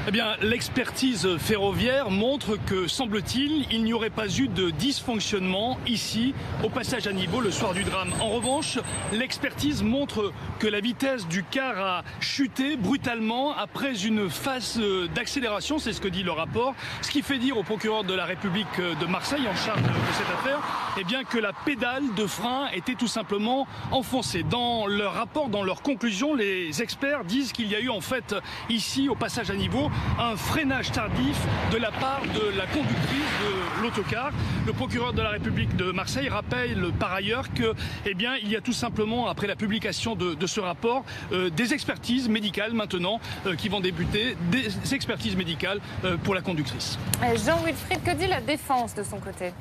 Eh bien, l'expertise ferroviaire montre que, semble-t-il, il n'y aurait pas eu de dysfonctionnement ici, au passage à niveau, le soir du drame. En revanche, l'expertise montre que la vitesse du car a chuté brutalement après une phase d'accélération, c'est ce que dit le rapport, ce qui fait dire au procureur de la République de Marseille, en charge de cette affaire, eh bien, que la pédale de frein était tout simplement enfoncée. Dans leur rapport, dans leur conclusion, les experts disent qu'il y a eu en fait ici, au passage à niveau, un freinage tardif de la part de la conductrice de l'autocar. Le procureur de la République de Marseille rappelle par ailleurs que, eh bien, il y a tout simplement, après la publication de ce rapport, des expertises médicales maintenant qui vont débuter, des expertises médicales pour la conductrice. Jean-Wilfried, que dit la défense de son côté ?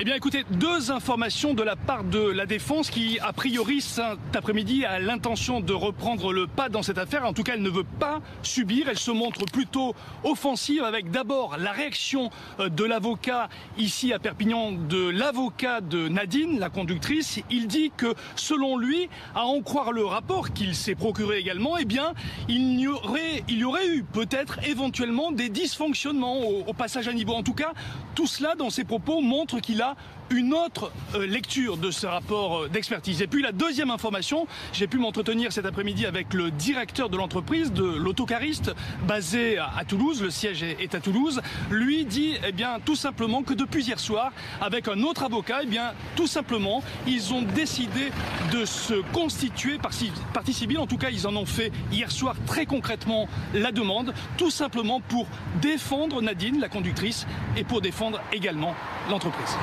Eh bien, écoutez, deux informations de la part de la défense qui, a priori, cet après-midi, a l'intention de reprendre le pas dans cette affaire. En tout cas, elle ne veut pas subir. Elle se montre plutôt offensive avec d'abord la réaction de l'avocat ici à Perpignan, de l'avocat de Nadine, la conductrice. Il dit que, selon lui, à en croire le rapport qu'il s'est procuré également, eh bien, il y aurait eu peut-être éventuellement des dysfonctionnements au passage à niveau. En tout cas, tout cela, dans ses propos, montre qu'il a une autre lecture de ce rapport d'expertise. Et puis la deuxième information, j'ai pu m'entretenir cet après-midi avec le directeur de l'entreprise, de l'autocariste, basé à Toulouse, le siège est à Toulouse. Lui dit, eh bien, tout simplement que depuis hier soir, avec un autre avocat, eh bien, tout simplement, ils ont décidé de se constituer partie civile. En tout cas, ils en ont fait hier soir très concrètement la demande, tout simplement pour défendre Nadine, la conductrice, et pour défendre également l'entreprise.